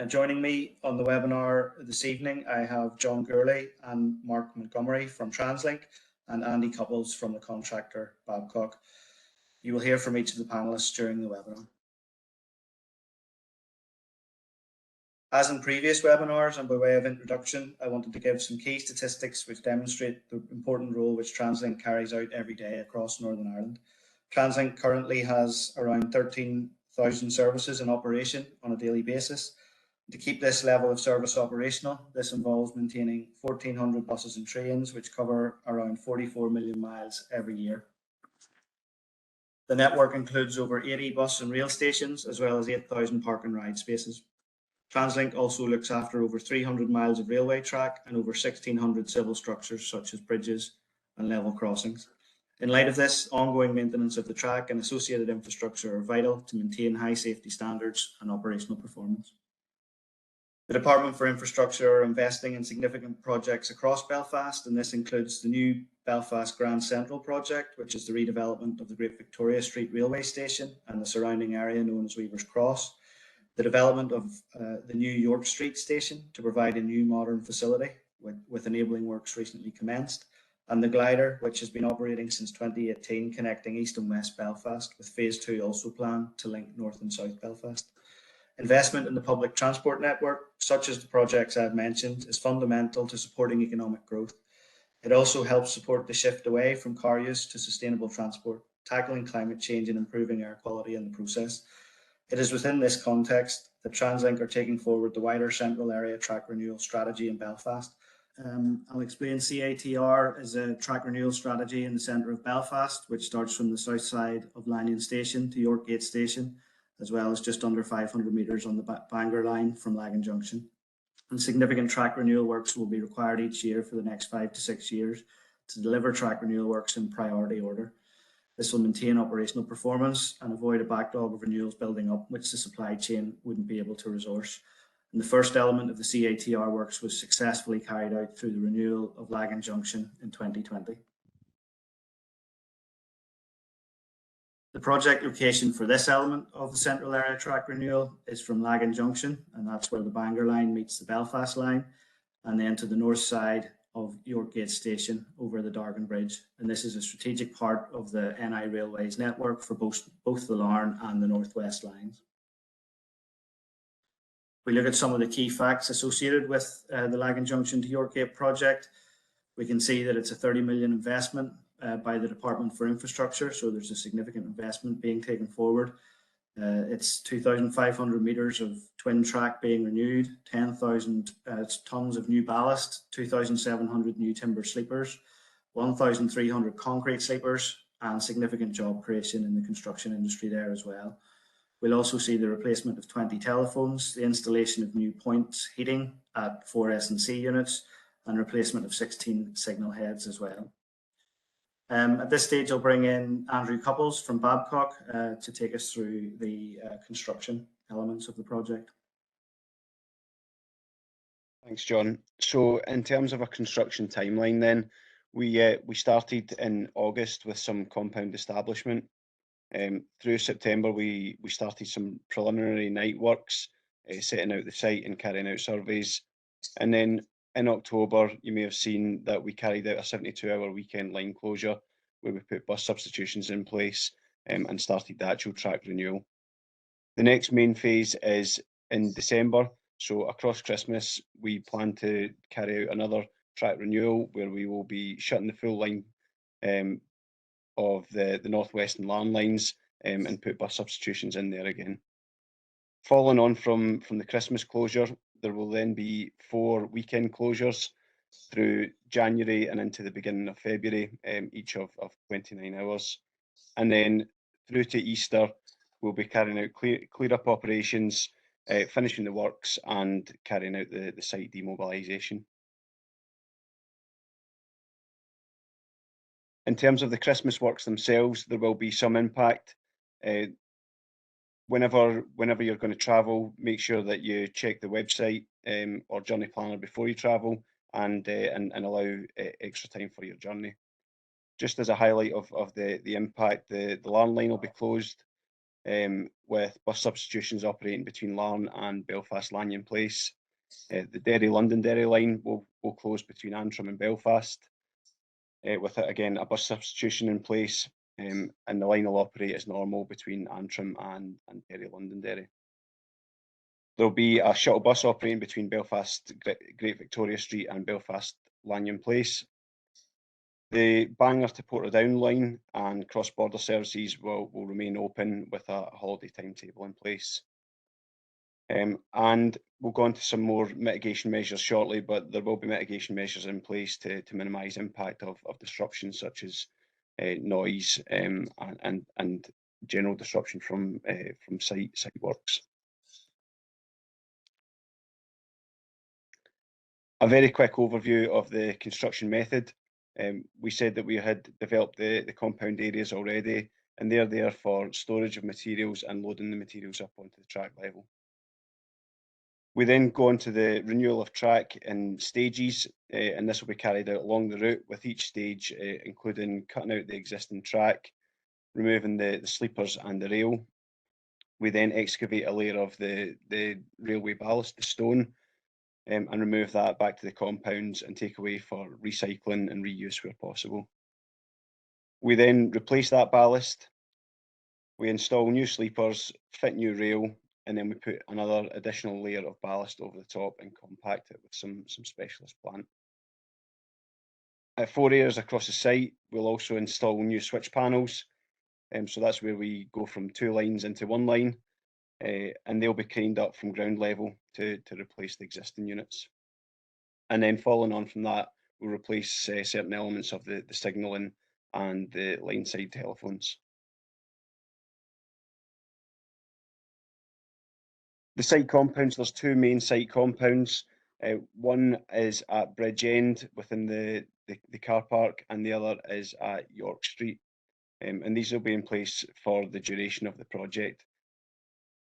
Joining me on the webinar this evening, I have John Gourley and Mark Montgomery from TransLink and Andy Couples from the contractor Babcock. You will hear from each of the panelists during the webinar. As in previous webinars and by way of introduction, I wanted to give some key statistics which demonstrate the important role which TransLink carries out every day across Northern Ireland. TransLink currently has around 13,000 services in operation on a daily basis. To keep this level of service operational, this involves maintaining 1,400 buses and trains, which cover around 44 million miles every year. The network includes over 80 bus and rail stations, as well as 8,000 park and ride spaces. TransLink also looks after over 300 miles of railway track and over 1,600 civil structures such as bridges and level crossings. In light of this, ongoing maintenance of the track and associated infrastructure are vital to maintain high safety standards and operational performance. The Department for Infrastructure are investing in significant projects across Belfast, and this includes the new Belfast Grand Central project, which is the redevelopment of the Great Victoria Street railway station and the surrounding area known as Weaver's Cross, the development of the new York Street station to provide a new modern facility with enabling works recently commenced, and the glider, which has been operating since 2018, connecting East and West Belfast, with phase 2 also planned to link North and South Belfast. Investment in the public transport network, such as the projects I've mentioned, is fundamental to supporting economic growth. It also helps support the shift away from car use to sustainable transport, tackling climate change and improving air quality in the process. It is within this context that TransLink are taking forward the wider central area track renewal strategy in Belfast. I'll explain. CATR is a track renewal strategy in the centre of Belfast, which starts from the south side of Lagan Station to Yorkgate Station, as well as just under 500 metres on the Bangor line from Lagan Junction. And significant track renewal works will be required each year for the next 5 to 6 years to deliver track renewal works in priority order. This will maintain operational performance and avoid a backlog of renewals building up, which the supply chain wouldn't be able to resource. And the first element of the CATR works was successfully carried out through the renewal of Lagan Junction in 2020. The project location for this element of the central area track renewal is from Lagan Junction, and that's where the Bangor line meets the Belfast line, and then to the north side of Yorkgate Station over the Dargan Bridge. And this is a strategic part of the NI Railways network for both the Larne and the Northwest lines. We look at some of the key facts associated with the Lagan Junction to Yorkgate project. We can see that it's a 30 million investment by the Department for Infrastructure, so there's a significant investment being taken forward. It's 2,500 metres of twin track being renewed, 10,000 tonnes of new ballast, 2,700 new timber sleepers, 1,300 concrete sleepers, and significant job creation in the construction industry there as well. We'll also see the replacement of 20 telephones, the installation of new points heating at 4 S&C units, and replacement of 16 signal heads as well. At this stage, I'll bring in Andrew Couples from Babcock to take us through the construction elements of the project. Thanks, John. So in terms of a construction timeline then, we started in August with some compound establishment. Through September, we started some preliminary night works, setting out the site and carrying out surveys. And then in October, you may have seen that we carried out a 72-hour weekend line closure where we put bus substitutions in place and started the actual track renewal. The next main phase is in December. So across Christmas, we plan to carry out another track renewal where we will be shutting the full line of the Northwest and Larne lines and put bus substitutions in there again. Following on from the Christmas closure, there will then be 4 weekend closures through January and into the beginning of February, each of 29 hours. And then through to Easter, we'll be carrying out clear up operations, finishing the works and carrying out the site demobilisation. In terms of the Christmas works themselves, there will be some impact. Whenever you're going to travel, make sure that you check the website or journey planner before you travel and allow extra time for your journey. Just as a highlight of the impact, the Larne line will be closed with bus substitutions operating between Larne and Belfast Lanyon Place. The Derry-Londonderry line will close between Antrim and Belfast, with again a bus substitution in place, and the line will operate as normal between Antrim and Derry-Londonderry. There will be a shuttle bus operating between Belfast Great Victoria Street and Belfast Lanyon Place. The Bangor to Portadown line and cross-border services will remain open with a holiday timetable in place. And we'll go on to some more mitigation measures shortly, but there will be mitigation measures in place to minimise impact of disruptions such as noise and general disruption from site works. A very quick overview of the construction method. We said that we had developed the compound areas already, and they're there for storage of materials and loading the materials up onto the track level. We then go on to the renewal of track in stages, and this will be carried out along the route, with each stage including cutting out the existing track, removing the sleepers and the rail. We then excavate a layer of the railway ballast, the stone, and remove that back to the compounds and take away for recycling and reuse where possible. We then replace that ballast, we install new sleepers, fit new rail, and then we put another additional layer of ballast over the top and compact it with some specialist plant. At 4 areas across the site, we'll also install new switch panels, so that's where we go from 2 lines into 1 line, and they'll be craned up from ground level to replace the existing units. And then following on from that, we'll replace certain elements of the signalling and the line side telephones. The site compounds, there's 2 main site compounds. One is at Bridge End within the car park, and the other is at York Street. And these will be in place for the duration of the project.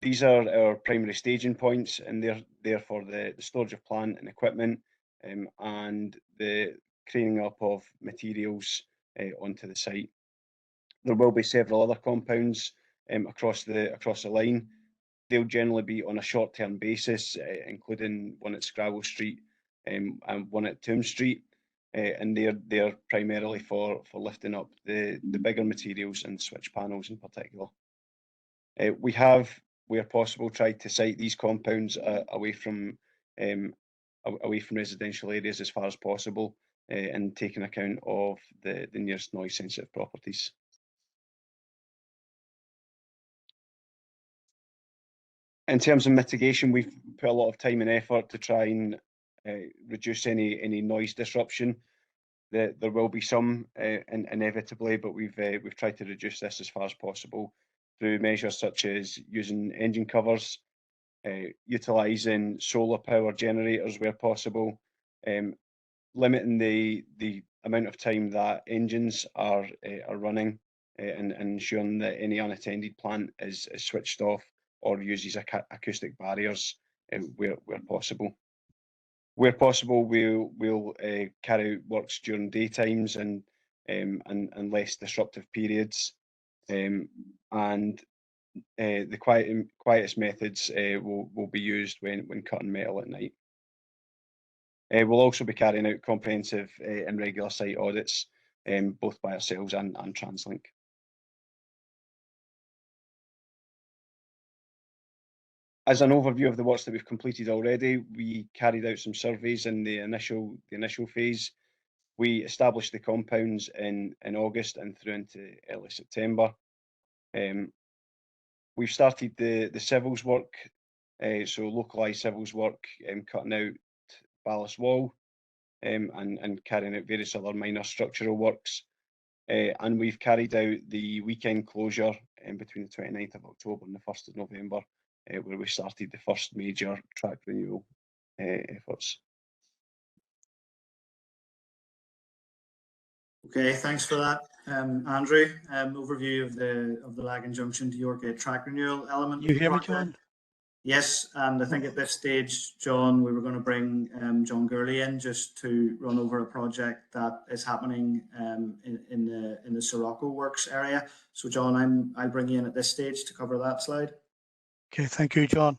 These are our primary staging points, and they're there for the storage of plant and equipment, and the craning up of materials onto the site. There will be several other compounds across the line. They'll generally be on a short-term basis, including one at Scrabble Street and one at Tomb Street, and they're primarily for lifting up the bigger materials and switch panels in particular. We have, where possible, tried to site these compounds away from residential areas as far as possible, and taking account of the nearest noise-sensitive properties. In terms of mitigation, we've put a lot of time and effort to try and reduce any noise disruption. There will be some inevitably, but we've tried to reduce this as far as possible through measures such as using engine covers, utilising solar power generators where possible, limiting the amount of time that engines are running, and ensuring that any unattended plant is switched off or uses acoustic barriers where possible. Where possible, we'll carry out works during daytimes and less disruptive periods, and the quietest methods will be used when cutting metal at night. We'll also be carrying out comprehensive and regular site audits, both by ourselves and TransLink. As an overview of the works that we've completed already, we carried out some surveys in the initial phase. We established the compounds in August and through into early September. We've started the civils work, so localised civils work, cutting out ballast wall, and carrying out various other minor structural works. And we've carried out the weekend closure between the 29th of October and the 1st of November, where we started the first major track renewal efforts. Okay, thanks for that, Andrew. Overview of the Lagan Junction to Yorkgate track renewal element. You hear me, John? Yes, and I think at this stage, John, we were going to bring John Gurley in just to run over a project that is happening in the Sirocco works area. So, John, I'll bring you in at this stage to cover that slide. Okay, thank you, John.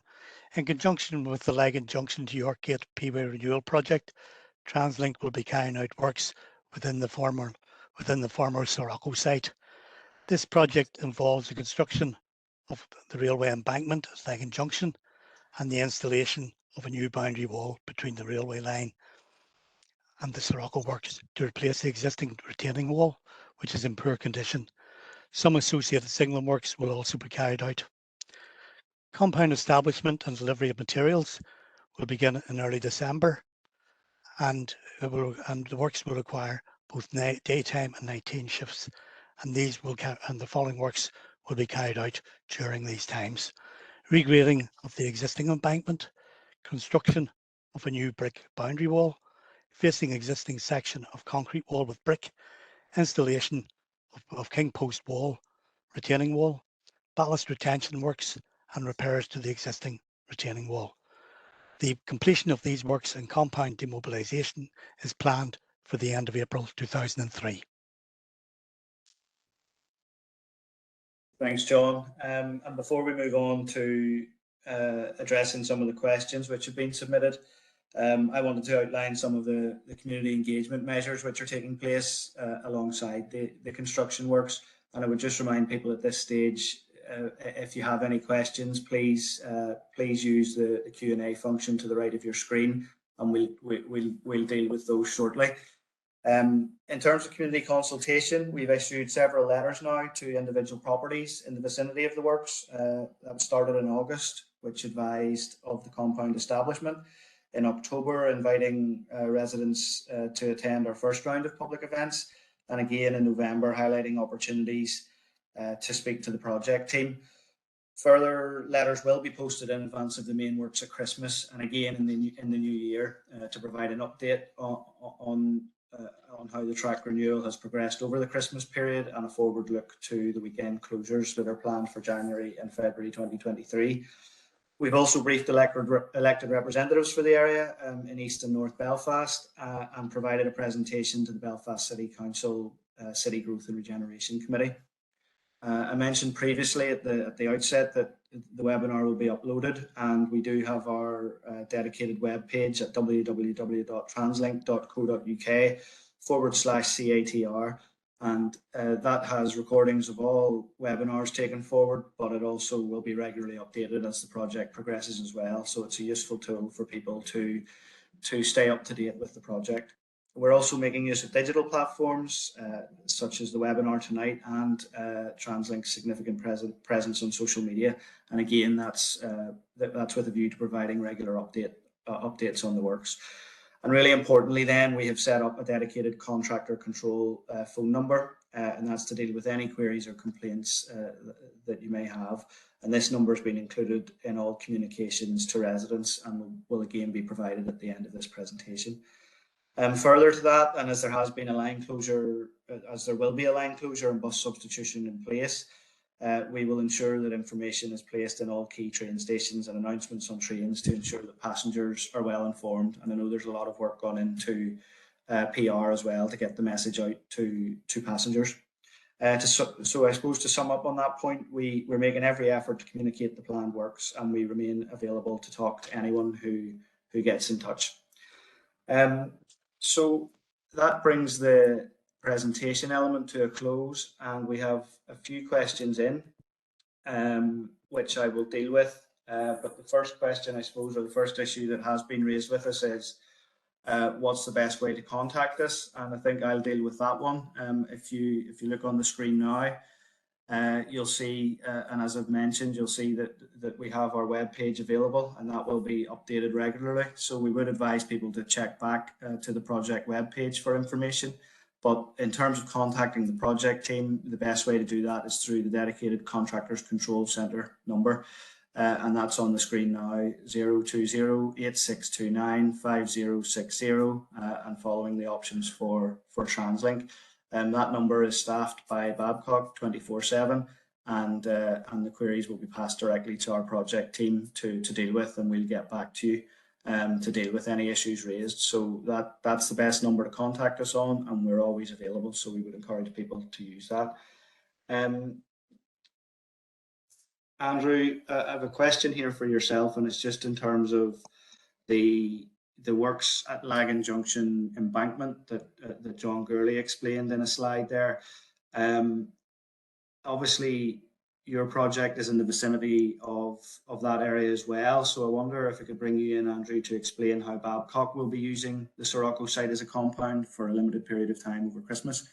In conjunction with the Lagan Junction to Yorkgate Renewal Project, TransLink will be carrying out works within the former Sirocco site. This project involves the construction of the railway embankment at Lagan Junction and the installation of a new boundary wall between the railway line and the Sirocco works to replace the existing retaining wall, which is in poor condition. Some associated signalling works will also be carried out. Compound establishment and delivery of materials will begin in early December, and the works will require both daytime and nighttime shifts, and the following works will be carried out during these times: regrading of the existing embankment, construction of a new brick boundary wall, facing existing section of concrete wall with brick, installation of king post wall, retaining wall, ballast retention works, and repairs to the existing retaining wall. The completion of these works and compound demobilisation is planned for the end of April 2003. Thanks, John. And before we move on to addressing some of the questions which have been submitted, I wanted to outline some of the community engagement measures which are taking place alongside the construction works. And I would just remind people at this stage, if you have any questions, please use the Q&A function to the right of your screen, and we'll deal with those shortly. In terms of community consultation, we've issued several letters now to individual properties in the vicinity of the works. That started in August, which advised of the compound establishment. In October, inviting residents to attend our first round of public events, and again in November, highlighting opportunities to speak to the project team. Further letters will be posted in advance of the main works at Christmas, and again in the new year, to provide an update on how the track renewal has progressed over the Christmas period, and a forward look to the weekend closures that are planned for January and February 2023. We've also briefed elected representatives for the area in East and North Belfast, and provided a presentation to the Belfast City Council City Growth and Regeneration Committee. I mentioned previously at the outset that the webinar will be uploaded, and we do have our dedicated web page at www.translink.co.uk/CATR, and that has recordings of all webinars taken forward, but it also will be regularly updated as the project progresses as well. So it's a useful tool for people to stay up to date with the project. We're also making use of digital platforms such as the webinar tonight, and TransLink's significant presence on social media. And again, that's with a view to providing regular updates on the works. And really importantly then, we have set up a dedicated contractor control phone number, and that's to deal with any queries or complaints that you may have. And this number has been included in all communications to residents, and will again be provided at the end of this presentation. Further to that, and as there has been a line closure, as there will be a line closure and bus substitution in place, we will ensure that information is placed in all key train stations and announcements on trains to ensure that passengers are well informed. And I know there's a lot of work gone into PR as well to get the message out to passengers. So I suppose to sum up on that point, we're making every effort to communicate the planned works, and we remain available to talk to anyone who gets in touch. So that brings the presentation element to a close, and we have a few questions in, which I will deal with. But the first question, I suppose, or the first issue that has been raised with us is, what's the best way to contact us? And I think I'll deal with that one. If you look on the screen now, you'll see, and as I've mentioned, you'll see that we have our web page available, and that will be updated regularly. So we would advise people to check back to the project web page for information. But in terms of contacting the project team, the best way to do that is through the dedicated Contractors Control Centre number, and that's on the screen now, 020-8629-5060, and following the options for TransLink. That number is staffed by Babcock 24/7, and the queries will be passed directly to our project team to deal with, and we'll get back to you to deal with any issues raised. So that's the best number to contact us on, and we're always available, so we would encourage people to use that. Andrew, I have a question here for yourself, and it's just in terms of the works at Lagan Junction embankment that John Gurley explained in a slide there. Obviously, your project is in the vicinity of that area as well. So I wonder if I could bring you in, Andrew, to explain how Babcock will be using the Sirocco site as a compound for a limited period of time over Christmas.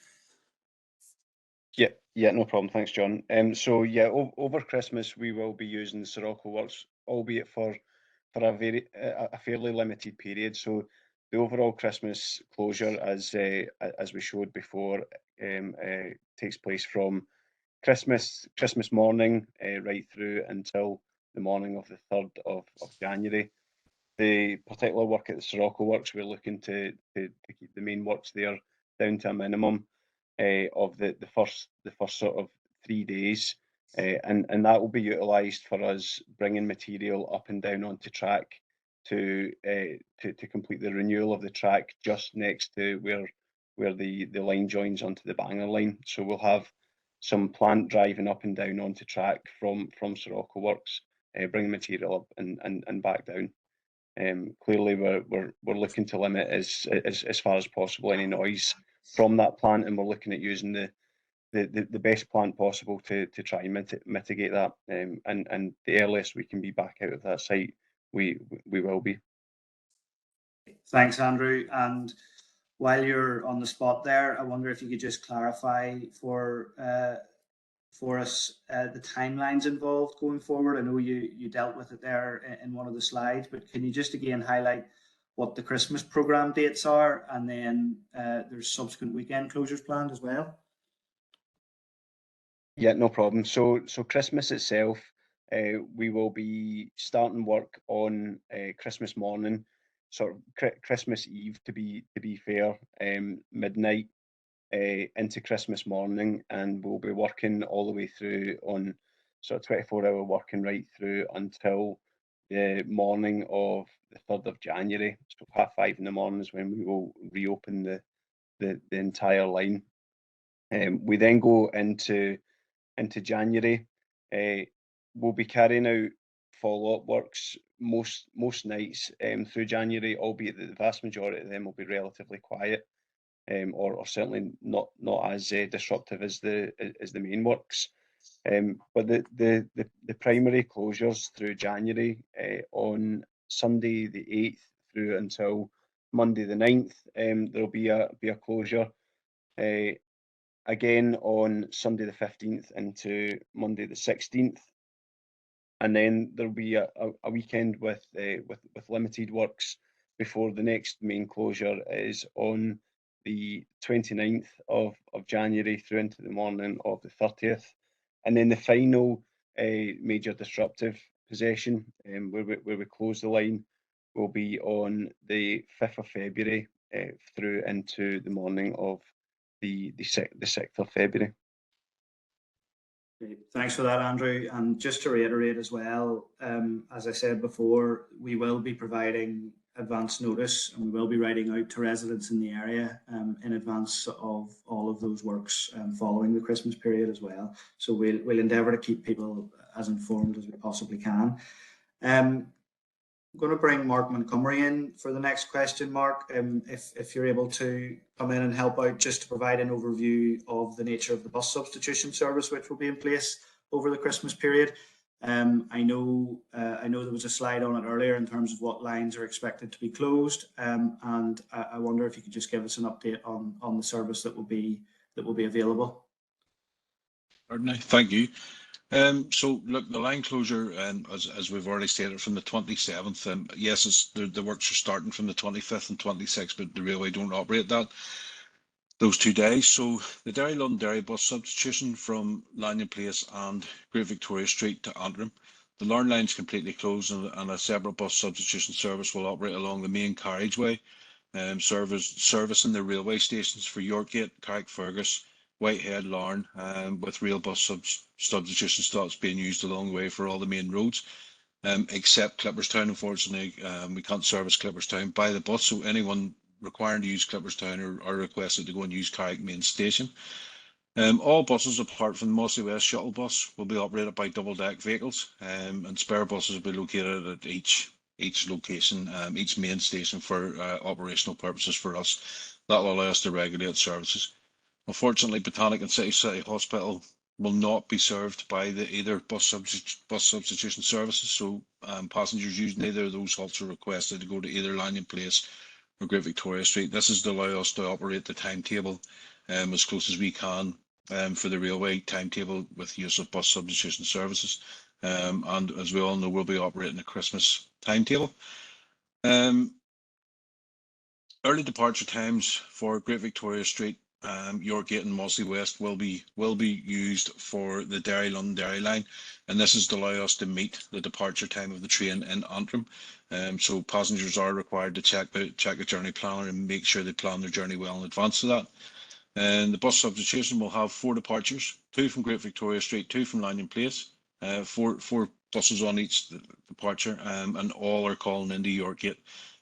Yeah, no problem. Thanks, John. So yeah, over Christmas we will be using the Sirocco works, albeit for a fairly limited period. So the overall Christmas closure, as we showed before, takes place from Christmas morning right through until the morning of the 3rd of January. The particular work at the Sirocco works, we're looking to keep the main works there down to a minimum of the first sort of 3 days, and that will be utilised for us bringing material up and down onto track to complete the renewal of the track just next to where the line joins onto the banger line. So we'll have some plant driving up and down onto track from Sirocco works, bringing material up and back down. Clearly, we're looking to limit as far as possible any noise from that plant, and we're looking at using the best plant possible to try and mitigate that. And the earliest we can be back out of that site, we will be. Thanks, Andrew. And while you're on the spot there, I wonder if you could just clarify for us the timelines involved going forward. I know you dealt with it there in one of the slides, but can you just again highlight what the Christmas programme dates are, and then there's subsequent weekend closures planned as well? Yeah, no problem. So Christmas itself, we will be starting work on Christmas morning, sort of Christmas Eve to be fair, midnight into Christmas morning, and we'll be working all the way through on sort of 24-hour working right through until the morning of the 3rd of January. So 5:30 in the morning is when we will reopen the entire line. We then go into January. We'll be carrying out follow-up works most nights through January, albeit that the vast majority of them will be relatively quiet. Or certainly not as disruptive as the main works. But the primary closures through January, on Sunday the 8th through until Monday the 9th, there'll be a closure. Again on Sunday the 15th into Monday the 16th. And then there'll be a weekend with limited works before the next main closure is on the 29th of January through into the morning of the 30th. And then the final major disruptive possession, where we close the line, will be on the 5th of February through into the morning of the 6th of February. Great. Thanks for that, Andrew. And just to reiterate as well, as I said before, we will be providing advance notice, and we will be writing out to residents in the area in advance of all of those works following the Christmas period as well. So we'll endeavour to keep people as informed as we possibly can. I'm going to bring Mark Montgomery in for the next question. Mark, if you're able to come in and help out just to provide an overview of the nature of the bus substitution service which will be in place over the Christmas period. I know there was a slide on it earlier in terms of what lines are expected to be closed, and I wonder if you could just give us an update on the service that will be available. Certainly, thank you. So look, the line closure, as we've already stated, from the 27th. Yes, the works are starting from the 25th and 26th, but the railway don't operate those 2 days. So the Derry Londonderry bus substitution from Lanyon Place and Great Victoria Street to Antrim. The Larne line is completely closed, and a separate bus substitution service will operate along the main carriageway, servicing the railway stations for Yorkgate, Carrickfergus, Whitehead, Larne, with rail bus substitution stops being used along the way for all the main roads, except Clipperstown. Unfortunately, we can't service Clipperstown by the bus, so anyone requiring to use Clipperstown are requested to go and use Carrick Main Station. All buses apart from the Mossley West shuttle bus will be operated by double-deck vehicles, and spare buses will be located at each location, each main station for operational purposes for us. That will allow us to regulate services. Unfortunately, Botanic and City Hospital will not be served by either bus substitution services, so passengers using either of those halts are requested to go to either Lanyon Place or Great Victoria Street. This is to allow us to operate the timetable as close as we can for the railway timetable with use of bus substitution services. And as we all know, we'll be operating a Christmas timetable. Early departure times for Great Victoria Street, Yorkgate and Mossley West will be used for the Derry London Derry line, and this is to allow us to meet the departure time of the train in Antrim. So passengers are required to check the journey planner and make sure they plan their journey well in advance of that. And the bus substitution will have 4 departures: 2 from Great Victoria Street, 2 from Lanyon Place, 4 buses on each departure, and all are calling into Yorkgate,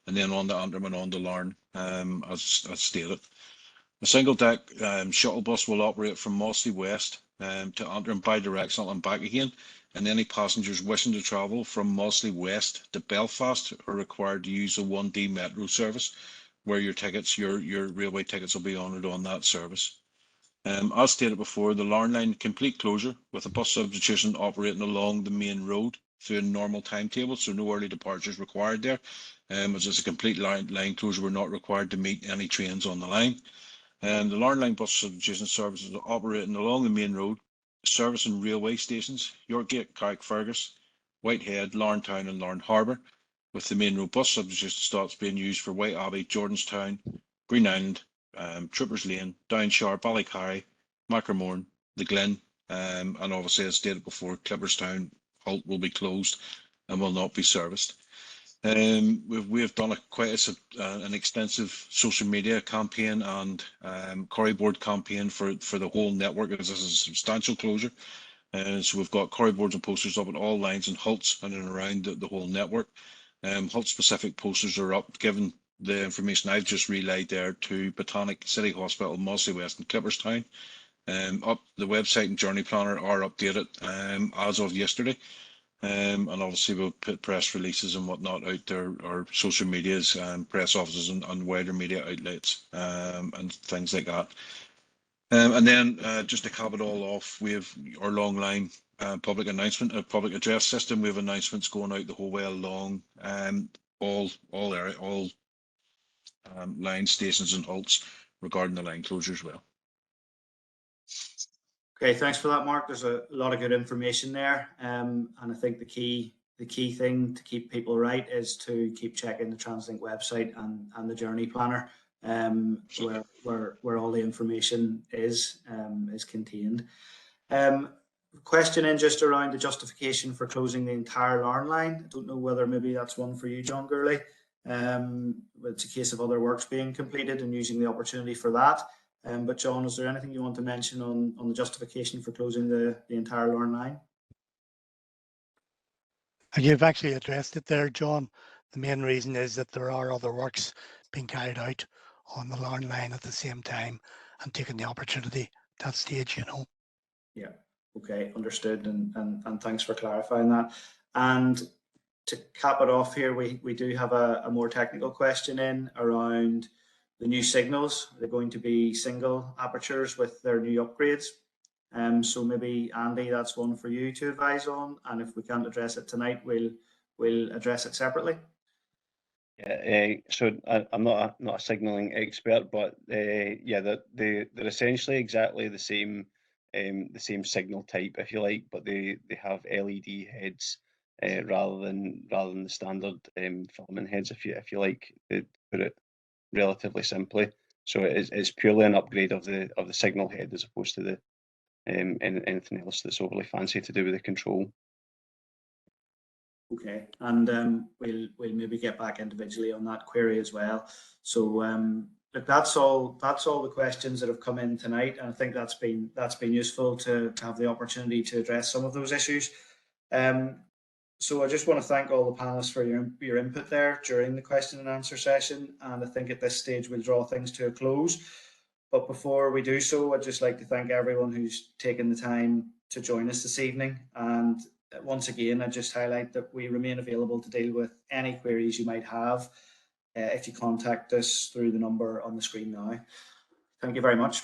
and then on to Antrim and on to Larne, as stated. A single deck shuttle bus will operate from Mossley West to Antrim bi-directional and back again, and any passengers wishing to travel from Mossley West to Belfast are required to use a 1D metro service, where your railway tickets will be honoured on that service. As stated before, the Larne line complete closure with a bus substitution operating along the main road through a normal timetable, so no early departures required there. As it's a complete line closure, we're not required to meet any trains on the line. The Larne line bus substitution services are operating along the main road, servicing railway stations: Yorkgate, Carrickfergus, Whitehead, Larne Town and Larne Harbour, with the main road bus substitution stops being used for White Abbey, Jordanstown, Green Island, Troopers Lane, Downshire, Ballycarry, Mackermorn, the Glen, and obviously, as stated before, Clipperstown halt will be closed and will not be serviced. We've done quite an extensive social media campaign and corryboard campaign for the whole network, as this is a substantial closure. So we've got corryboards and posters up at all lines and halts and around the whole network. Halt specific posters are up, given the information I've just relayed there, to Botanic, City Hospital, Mossley West and Clipperstown. Up the website and journey planner are updated as of yesterday. And obviously we'll put press releases and whatnot out there, or social medias, press offices and wider media outlets, and things like that. And then just to cap it all off, we have our long line public address system. We have announcements going out the whole way along all line stations and halts regarding the line closure as well. Okay, thanks for that, Mark. There's a lot of good information there, and I think the key thing to keep people right is to keep checking the TransLink website and the journey planner, where all the information is contained. Question in just around the justification for closing the entire Larne line. I don't know whether maybe that's one for you, John Gurley. It's a case of other works being completed and using the opportunity for that. But John, is there anything you want to mention on the justification for closing the entire Larne line? You've actually addressed it there, John. The main reason is that there are other works being carried out on the Larne line at the same time, and taking the opportunity at that stage, you know. Yeah, okay, understood, and thanks for clarifying that. And to cap it off here, we do have a more technical question in around the new signals. They're going to be single apertures with their new upgrades. So maybe Andy, that's one for you to advise on, and if we can't address it tonight, we'll address it separately. Yeah, so I'm not a signalling expert, but yeah, they're essentially exactly the same signal type, if you like, but they have LED heads rather than the standard filament heads, if you like, to put it relatively simply. So it's purely an upgrade of the signal head, as opposed to the anything else that's overly fancy to do with the control. Okay, and we'll maybe get back individually on that query as well. So look, that's all the questions that have come in tonight, and I think that's been useful to have the opportunity to address some of those issues. So I just want to thank all the panelists for your input there during the question and answer session, and I think at this stage we'll draw things to a close. But before we do so, I'd just like to thank everyone who's taken the time to join us this evening. And once again, I'd just highlight that we remain available to deal with any queries you might have if you contact us through the number on the screen now. Thank you very much.